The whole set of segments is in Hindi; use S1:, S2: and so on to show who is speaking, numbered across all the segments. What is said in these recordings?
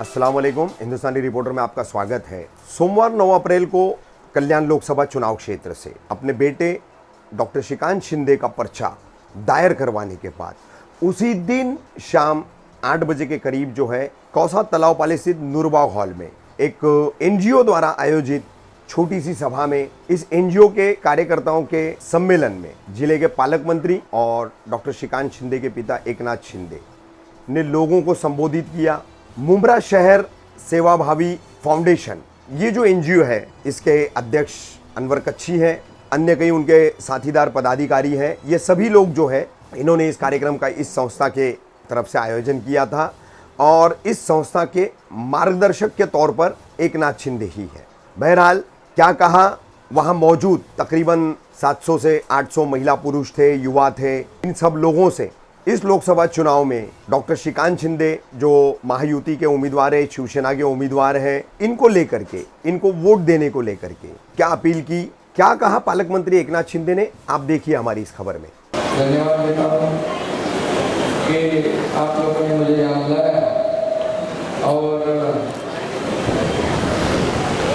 S1: अस्सलाम वालेकुम, हिंदुस्तानी रिपोर्टर में आपका स्वागत है। सोमवार 9 अप्रैल को कल्याण लोकसभा चुनाव क्षेत्र से अपने बेटे डॉक्टर श्रीकांत शिंदे का पर्चा दायर करवाने के बाद उसी दिन शाम 8 बजे के करीब जो है कौसा तलावपाली स्थित नूरबाग हॉल में एक एनजीओ द्वारा आयोजित छोटी सी सभा में इस एनजीओ के कार्यकर्ताओं के सम्मेलन में जिले के पालक मंत्री और डॉक्टर श्रीकांत शिंदे के पिता एकनाथ शिंदे ने लोगों को संबोधित किया। मुंब्रा शहर सेवाभावी फाउंडेशन ये जो एनजीओ है इसके अध्यक्ष अनवर कच्छी हैं, अन्य कई उनके साथीदार पदाधिकारी हैं। ये सभी लोग जो है इन्होंने इस कार्यक्रम का इस संस्था के तरफ से आयोजन किया था और इस संस्था के मार्गदर्शक के तौर पर एकनाथ शिंदे ही है। बहरहाल क्या कहा, वहाँ मौजूद तकरीबन 700 से 800 महिला पुरुष थे, युवा थे। इन सब लोगों से इस लोकसभा चुनाव में डॉक्टर श्रीकांत शिंदे जो महायुति के उम्मीदवार है, शिवसेना के उम्मीदवार हैं, इनको लेकर के, इनको वोट देने को लेकर के क्या अपील की, क्या कहा पालक मंत्री एकनाथ शिंदे ने, आप देखिए हमारी इस खबर में।
S2: धन्यवाद देता हूं कि आप लोगों ने मुझे यहाँ बुलाया और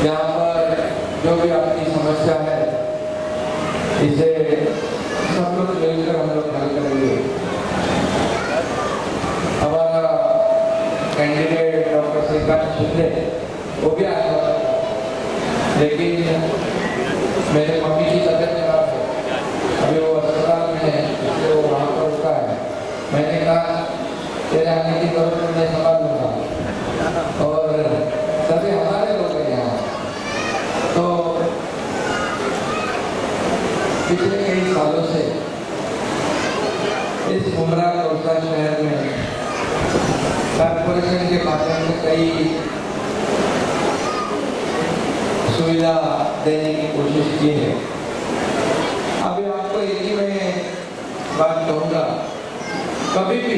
S2: यहाँ पर जो भी आपकी समस्या है इसे सब लोग मिलकर हम लोग हल करेंगे। हमारा कैंडिडेट डॉक्टर श्रीकांत शिंदे वो भी आया, लेकिन मेरे मम्मी की तबीयत खराब है, अभी वो अस्पताल में है, इसलिए वो वहाँ पर रुका है। मैंने कहा तेरे आने की जरूरत मैं संभाल लूँगा और सभी हमारे लोग हैं यहाँ। तो पिछले कई सालों से इस मुंब्रा कौसा शहर में कॉर्पोरेशन के माध्यम से कई सुविधा देने की कोशिश की है। अभी आपको एक ही मैं बात कहूँगा, कभी भी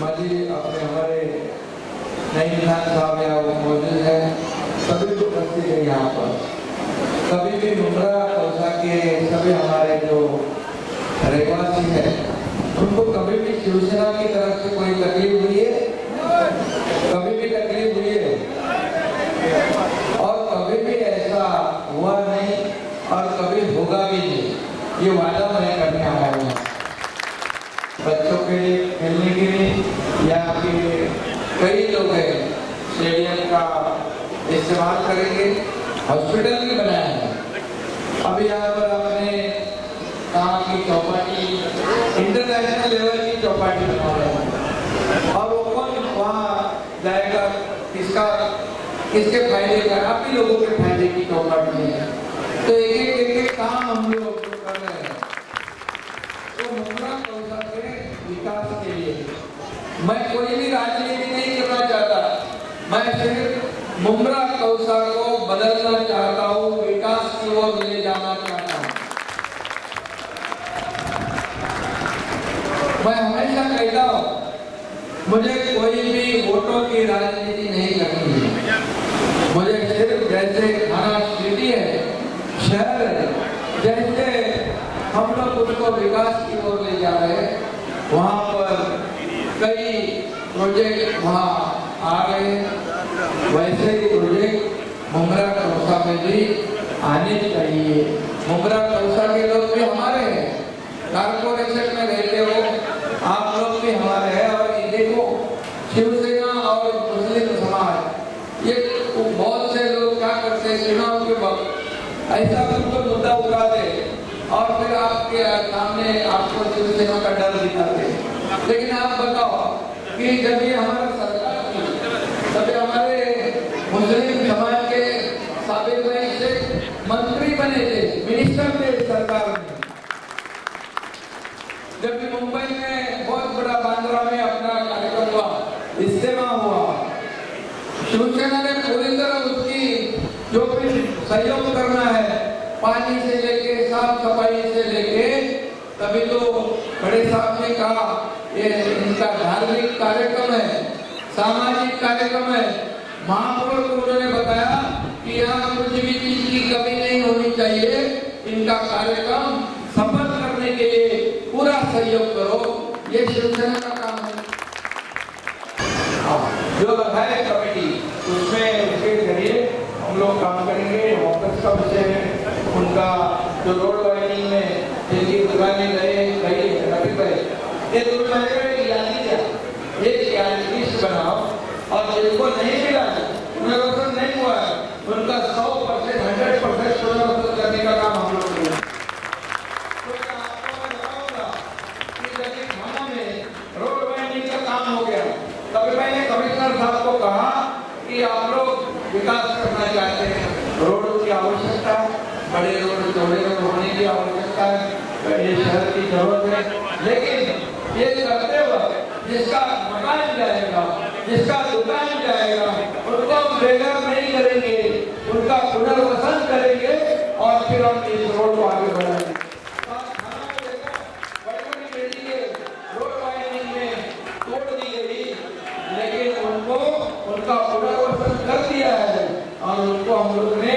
S2: माजी अपने हमारे नई खान साहब यहाँ वो मौजूद है, सभी को उपस्थित है यहाँ पर। कभी भी मुंब्रा कौसा के सभी हमारे जो रहवासी है उनको कभी भी शिवसेना की तरफ से कोई तकलीफ हुई है, कभी भी तकलीफ हुई है और कभी भी ऐसा हुआ नहीं और कभी होगा भी नहीं, ये वादा मैं करने आया हूँ। बच्चों के लिए खेलने के लिए या फिर कई लोग हैं स्टेडियम का इस्तेमाल करेंगे, हॉस्पिटल भी बनाया है। अभी यहाँ पर आपने कहा कि चौपाटी इंटरनेशनल लेवल की चौपाटी बना रहे हैं और वो कौन वहाँ जाएगा, किसके फायदे का, आप ही लोगों के फायदे की चौपाटी है। तो एक काम हम लोग कर रहे हैं। तो मुंब्रा कौसा के विकास के लिए मैं कोई भी राजनीति नहीं करना चाहता, मैं सिर्फ मुंब्रा कौसा को बदलना चाहता हूँ, विकास की ओर ले जाना चाहता हूँ। मैं हमेशा कहता हूँ मुझे कोई भी वोटों की राजनीति नहीं करनी है, मुझे सिर्फ जैसे खाना सिटी है, शहर है, जैसे हम लोग उसको विकास की ओर ले जा रहे हैं, वहाँ पर कई प्रोजेक्ट वहाँ आ गए, वैसे ही प्रोजेक्ट मुंब्रा कौसा में भी आने चाहिए। मुंब्रा कौसा के लोग भी हमारे हैं, कॉर्पोरेशन में रहते हो आप लोग भी हमारे हैं। और ये देखो शिवसेना और मुस्लिम समाज ये बहुत से लोग क्या करते हैं, चुनाव के वक्त ऐसा बिल्कुल मुद्दा उठाते और फिर आपके सामने आपको शिवसेना का डर दिखाते। लेकिन आप बताओ कि जब ये हमारा सरकार थी तब हमारे मुस्लिम समाज के साबिर भाई से मंत्री बने थे, मिनिस्टर थे सरकार में। जब भी मुंबई में बहुत बड़ा बांद्रा में अपना कार्यक्रम हुआ, इज्तिमा हुआ, शिवसेना ने पूरी तरह उसकी जो भी सहयोग करना है, पानी से लेके साफ सफाई से लेके, तभी तो बड़े साहब ने कहा ये इनका धार्मिक कार्यक्रम है, सामाजिक कार्यक्रम है। महापौर को उन्होंने बताया कि यहाँ कुछ भी चीज की कमी नहीं होनी चाहिए, इनका कार्यक्रम सफल करने के लिए पूरा सहयोग करो, ये शिवसेना का काम है। जो है कमेटी उसमें उसके जरिए हम लोग काम करेंगे। ऑफिस का विषय है उनका जो रोड वाइडनिंग में जिनकी दुकानें गई ये एक लिस्ट बनाओ और जिनको नहीं मिला पुनर्वसन नहीं हुआ है उनका 100% 100% पुनर्वसन करने का काम हम लोग करेंगे। रोड वाइडनिंग का काम हो गया तभी मैंने कमिश्नर साहब को कहा कि आप लोग विकास करना चाहते हैं, रोड की आवश्यकता है, बड़े रोड चौड़े रोड होने की आवश्यकता है, ये शहर की जरूरत है, लेकिन ये करते वक्त जिसका मकान जाएगा, जिसका दुकान जाएगा, उनको हम बेघर नहीं करेंगे, उनका पुनर्वसन करेंगे और फिर हम इस रोड को आगे बढ़ाएंगे। उनका पुनर्वसन कर दिया है और उनको हम लोग ने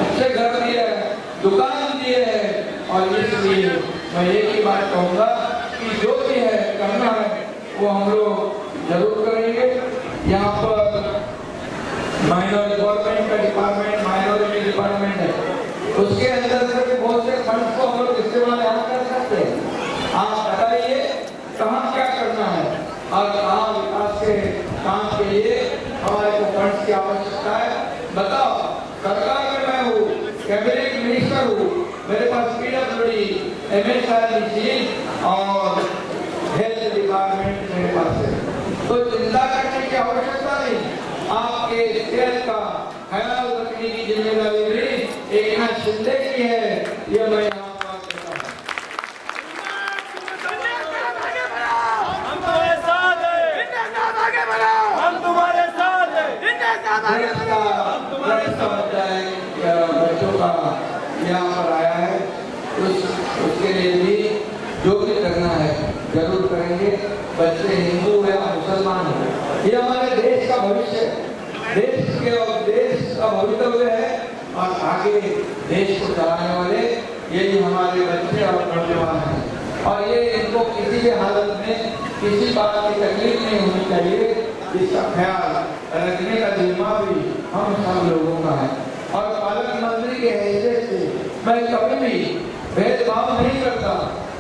S2: अच्छे घर दिए हैं, दुकान दिए हैं और इसलिए मैं एक ही बात कहूँगा कि जो भी है करना है वो हम लोग जरूर करेंगे। यहाँ पर माइनॉरिटी गवर्नमेंट का डिपार्टमेंट माइनॉरिटी डिपार्टमेंट है, उसके अंदर से भी बहुत से फंड को हम लोग इस्तेमाल यहाँ कर सकते हैं। आप बताइए कहाँ क्या करना है और कहाँ विकास के काम के लिए हमारे को फंड्स की आवश्यकता है, बताओ। सरकार में मैं हूँ, कैबिनेट मिनिस्टर हूँ, मेरे पास PWD, MSRDC और हेल्थ डिपार्टमेंट मेरे पास है, तो चिंता करने की आवश्यकता नहीं। आपके सेहत का ख्याल रखने की जिम्मेदारी भी एकनाथ शिंदे की है, ये मैं यहाँ बात करता हूँ। बच्चों का यहाँ पर आया है, उसके लिए भी जो भी करना है जरूर करेंगे। बच्चे हिंदू या मुसलमान हो, ये हमारे देश का भविष्य है, देश का भवितव्य है और आगे देश को चलाने वाले यही हमारे बच्चे और नौजवान हैं और ये इनको किसी भी हालत में किसी बात की तकलीफ नहीं होनी चाहिए, इसका ख्याल रखने का जिम्मा भी हम सब लोगों का है। और पालक मंत्री के हैसियत से मैं कभी भी भेदभाव नहीं करता,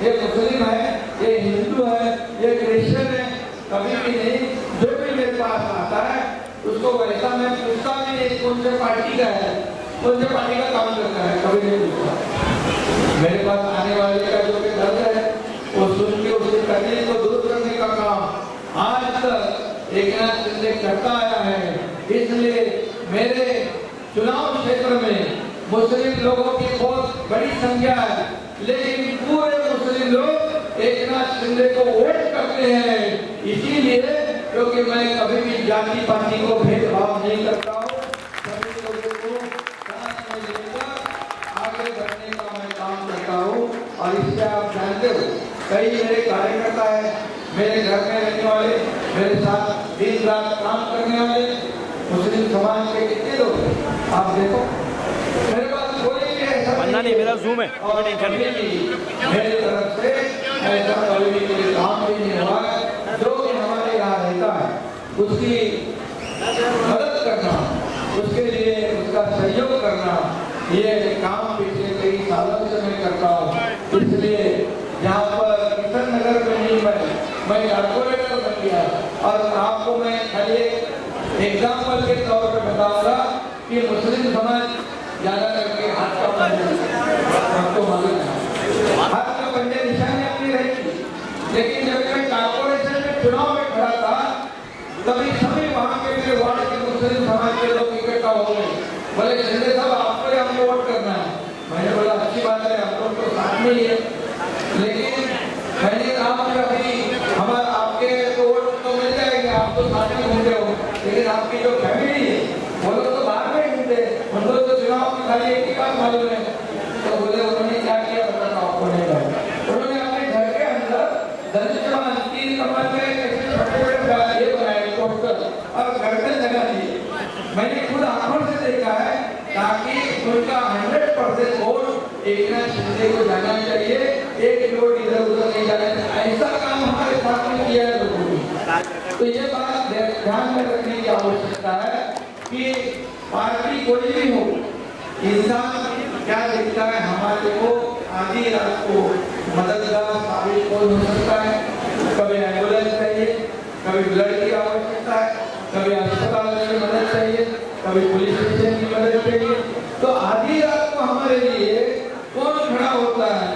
S2: ये मुस्लिम है, ये हिंदू है, ये क्रिश्चियन है, कभी भी नहीं। जो भी मेरे पास आता है उसको वैसा मैं पूछता भी नहीं कौन से पार्टी का है, कौन से पार्टी का काम करता है, कभी नहीं पूछता। मेरे पास आने वाले का जो भी दर्द है वो सुन के उसकी तकलीफ को दूर करने का काम आज तक एकनाथ शिंदे करता आया है। इसलिए मेरे चुनाव क्षेत्र में मुस्लिम लोगों की बहुत बड़ी संख्या है, लेकिन पूरे मुस्लिम लोग एकनाथ शिंदे को वोट करते हैं, इसीलिए क्योंकि मैं कभी भी जाति पाति को भेदभाव नहीं करता हूँ, सभी लोगों को साथ में लेकर आगे बढ़ने का मैं काम करता हूँ। और इससे आप जानते हो कई मेरे कार्यकर्ता है, मेरे घर में रहने वाले, मेरे साथ दिन रात काम करने वाले मुस्लिम समाज के कितने लोग हैं आप देखो। मेरे पास कोई भी ऐसा नहीं, मेरा जूम है और मेरी तरफ से ऐसा कभी भी कोई काम भी नहीं हुआ है। जो भी हमारे यहाँ रहता है उसकी मदद करना, उसके लिए उसका सहयोग करना, ये काम पिछले कई सालों से मैं करता हूँ। इसलिए यहाँ पर किशन नगर में नहीं मैं कॉर्पोरेटर बन गया और आपको मैं खाली एग्जाम्पल के तौर पर बताऊंगा कि मुस्लिम समाज ज्यादा करके हाथ का पंजे निशानी अपनी रहेगी, लेकिन जब मैं कॉर्पोरेशन में चुनाव में खड़ा था तभी सभी वहाँ के मेरे वार्ड के मुस्लिम समाज के लोग इकट्ठा हो गए, बोले शिंदे साहब आपको ही हमको वोट करना है। मैंने बोला अच्छी बात है, हम लोग तो साथ में ही है, लेकिन मैंने कहा कि अभी हमारा आपके तो वोट तो मिल जाएंगे, आप तो साथ में घूमते हो, लेकिन आपकी जो फैमिली है वो लोग तो बाहर में घूमते, उन लोग तो चुनाव में खाली एक ही बात मालूम है। तो बोले उन्होंने क्या किया बताना आपको नहीं पता। उन्होंने अपने घर के अंदर दंजमान 3 कमरे में छोटे-छोटे ये बनाए पोस्टर और घर में लगा दिए। मैंने खुद आंखों से देखा है, ताकि उनका 100% वोट एकनाथ शिंदे को जाना चाहिए, एक वोट इधर उधर नहीं जाना चाहिए। ऐसा काम हमारे साथ में किया है लोगों ने। तो ये बात ध्यान में रखने की आवश्यकता है कि पार्टी कोई भी हो, इंसान क्या दिखता है हमारे को आधी रात को मददगार साबित हो सकता है। कभी एम्बुलेंस चाहिए, कभी ब्लड की आवश्यकता है, कभी अस्पताल की मदद चाहिए, कभी पुलिस स्टेशन की मदद चाहिए। तो आधी रात को हमारे लिए कौन खड़ा होता है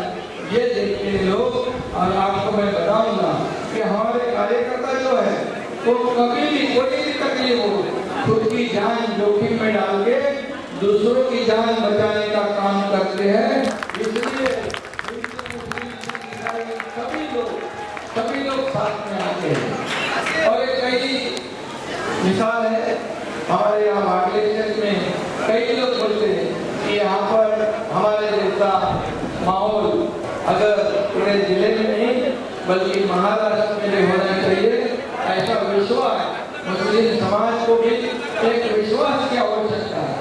S2: ये देखते लोग। और आपको मैं बताऊंगा कि हमारे कार्यकर्ता जो है वो कभी भी कोई भी तकलीफ हो खुद की जान जोखिम में डाल के दूसरों की जान बचाने का काम करते हैं। इसलिए सभी लोग साथ में आते हैं। और एक कई मिसाल है हमारे यहाँ बागले क्षेत्र में, कई लोग बोलते हैं कि यहाँ पर हमारे जैसा माहौल अगर पूरे जिले में नहीं बल्कि महाराष्ट्र में भी होना चाहिए, ऐसा विश्वास मुस्लिम समाज को भी एक विश्वास की आवश्यकता है।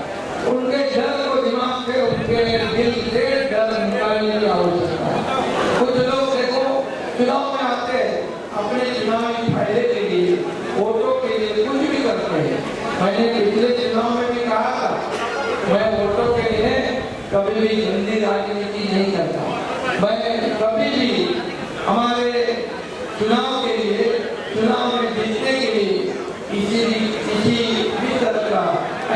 S2: उनके डर को दिमाग से, उनके दिल से डर निकालने की आवश्यकता है। कुछ लोग देखो चुनाव में आते हैं अपने चुनावी फायदे के लिए, वोटों के लिए कुछ भी करते हैं। मैंने पिछले चुनाव में भी कहा था मैं वोटों के लिए कभी भी गंदी राजनीति नहीं करता। मैं कभी भी हमारे चुनाव के लिए, चुनाव में जीतने के लिए किसी भी तरह का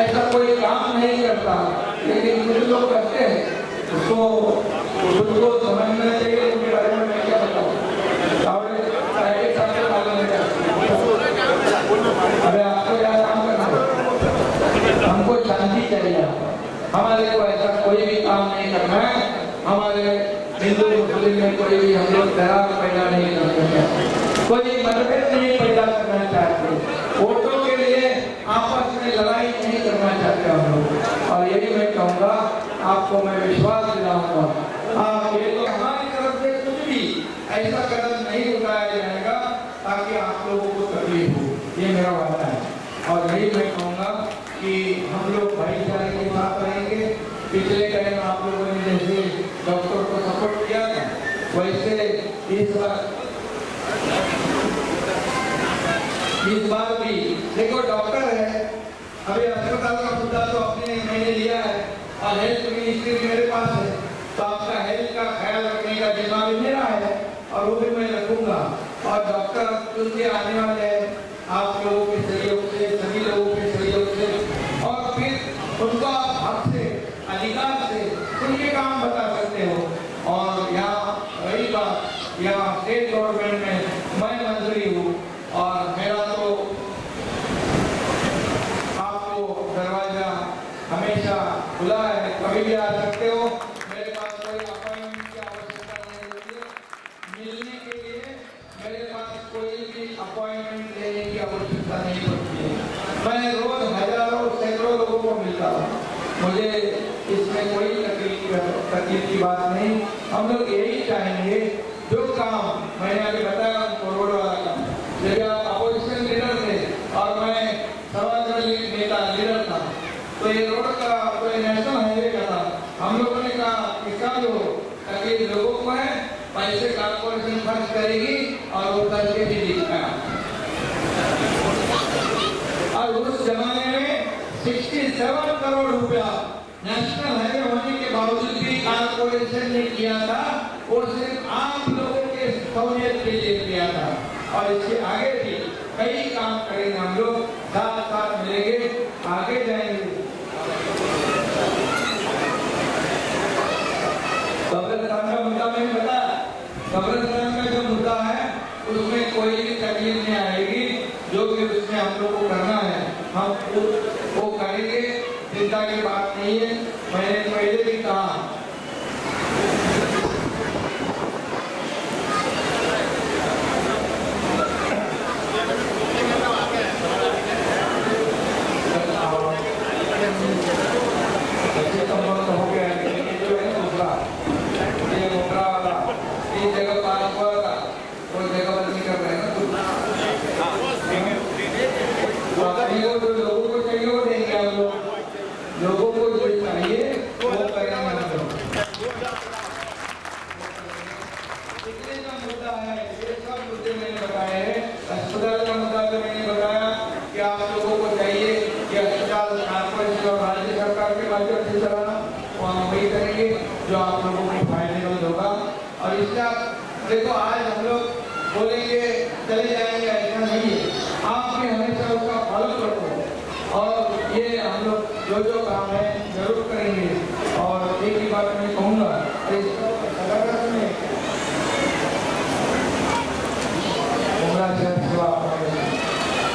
S2: ऐसा कोई काम नहीं करता। लेकिन कुछ लोग करते हैं, उसको समझना चाहिए। उनके बारे में मैं क्या बताऊँ? अरे आपको क्या काम करना है? हमको शांति चाहिए। हमारे को ऐसा कोई भी काम नहीं करना है। हमारे हिंदू मुस्लिम में कोई भी हम लोग दरार पैदा नहीं करना चाहते, कोई मतभेद नहीं पैदा करना चाहते, वोटों के लिए आपस में लड़ाई नहीं करना चाहते हम लोग। और यही मैं कहूँगा, आपको मैं विश्वास दिलाऊंगा, ये तो हमारी तरफ से कुछ भी ऐसा कदम नहीं उठाया जाएगा ताकि आप लोगों को तकलीफ हो। ये मेरा वादा है। और यही मैं कहूँगा कि हम लोग भाईचारे के साथ रहेंगे। पिछले टाइम आप लोगों ने जैसे डॉक्टर को सपोर्ट किया था, वैसे इस बार भी देखो डॉक्टर है, अभी अस्पताल का मुद्दा तो अपने मैंने लिया है और हेल्थ मिनिस्ट्री मेरे पास है, तो आपका हेल्थ का ख्याल रखने का जिम्मा भी मेरा है और वो भी मैं रखूंगा। और डॉक्टर चुनके आने वाले हैं आप लोगों के सहयोग से, सभी लोगों के सहयोग से, और फिर उनको आप हक से, अधिकार से उनके काम बता सकते हो। और यहाँ रही बात, यहाँ स्टेट गवर्नमेंट में मैं मंत्री हूँ और मेरा तो आपको दरवाजा हमेशा खुला है, कभी भी आ सकते हो। मेरे पास कोई अपॉइंटमेंट की आवश्यकता नहीं होती है। मिलने के लिए मेरे पास कोई भी अपॉइंटमेंट लेने की आवश्यकता नहीं पड़ती है। मैं रोज हजारों सैकड़ों लोगों को मिलता हूँ, मुझे इसमें कोई तकलीफ की बात नहीं। हम लोग यही चाहेंगे जो काम मैंने अभी बताया फॉरवर्ड वाला काम, जब आप अपोजिशन लीडर थे और मैं समाजवादी नेता लीडर था, तो ये रोड का तो नेशनल हाईवे का था। हम लोगों ने कहा इसका जो तकलीफ लोगों को है, पैसे कॉर्पोरेशन खर्च करेगी और वो करके भी दिखाया। और उस जमाने में 67 करोड़ रुपया नेशनल हाईवे होने के बावजूद भी कॉर्पोरेशन ने किया था, और सिर्फ आप लोगों के सहूलियत के लिए किया था। और इसके आगे भी कई काम करेंगे, हम लोग साथ साथ मिलेंगे, आगे जाएंगे। कब्रिस्तान का मुद्दा मैंने बताया, कब्रिस्तान का जो मुद्दा है उसमें कोई भी तकलीफ नहीं आएगी। जो भी उसमें हम लोग को करना है हम वो करेंगे, चिंता की बात नहीं है। मैंने पहले भी कहा हो गया, जो है दूसरा ये मोटरा वाला 3 जगह पास हुआ था, वो जगह बंद कर रहे हैं ना। तो लोगों को चाहिए वो देंगे हम लोग, लोगों को जो चाहिए वो करेंगे हम लोग। पिछले का मुद्दा है, ये सब मुद्दे मैंने बताए हैं। अस्पताल का मुद्दा तो मैंने बताया, और इसका देखो आज हम लोग बोलेंगे चले जाएंगे, ऐसा नहीं है। आप भी हमेशा उसका फॉलो करो और ये हम लोग जो काम है जरूर करेंगे। और एक ही बात मैं कहूँगा,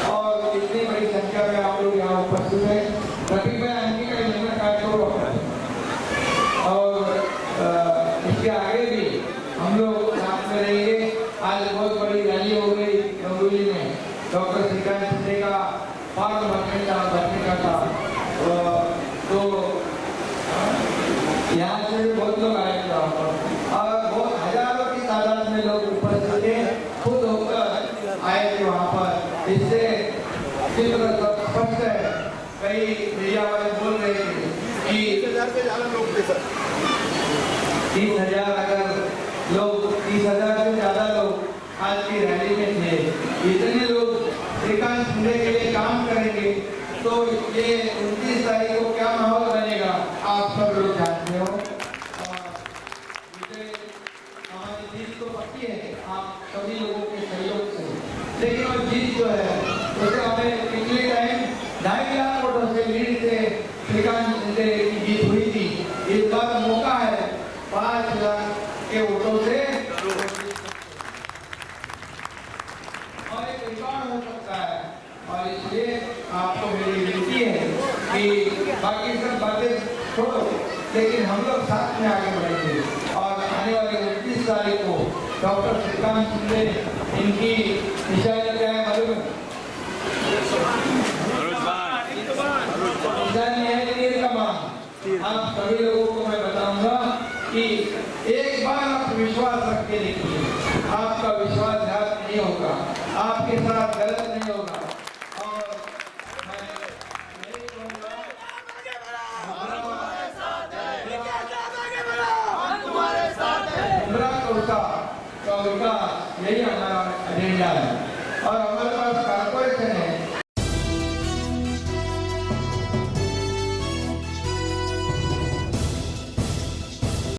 S2: और इतनी बड़ी संख्या में आप लोग यहाँ उपस्थित हैं, प्रतिभा आंटी का निर्णय कार्यक्रम और इसके आगे भी हम लोग साथ में रहेंगे। आज बहुत बड़ी रैली हो गई रंगोली में, डॉक्टर श्रीकांत शिंदे का फॉर्म भरने का था, तो यहाँ से भी बहुत लोग आए थे वहाँ पर और बहुत हजारों की तादाद में लोग उपस्थित थे, खुद होकर आए थे वहाँ पर। इससे चित्र स्पष्ट है। कई मीडिया वाले बोल रहे थे कि 30,000 से ज़्यादा लोग थे सर। 30,000 अगर लोग 30,000 से ज़्यादा लोग आज की रैली में थे, इतने लोग श्रीकांत शिंदे के लिए काम करेंगे तो ये 29 तारीख को क्या माहौल बनेगा आप सब लोग जानते हो। हमारी जीत तो पक्की है आप सभी लोगों के सहयोग से, लेकिन वो जीत जो है उसे हमें पिछले टाइम 2.5 लाख वोटों से लीड से श्रीकांत शिंदे की जीत हुई थी। इस बार मौका है 5 लाख के वोटों से और एक रिकॉर्ड हो सकता है। और इसलिए आपको मेरी विनती है कि बाकी सब बातें छोड़ो, लेकिन हम लोग साथ में आगे बढ़ेंगे और आने वाले 29 तारीख को डॉक्टर श्रीकांत शिंदे, इनकी निशानी क्या है मालूम है? निशानी है तीर कमान। आप सभी लोगों को मैं बताऊंगा कि एक बार आप विश्वास रख के देखिए, आपका विश्वासघात नहीं होगा, आपके साथ गलत नहीं होगा। और मैं यही कहूँगा, का विकास यही हमारा एजेंडा है। और हमारे पास कॉर्पोरेशन है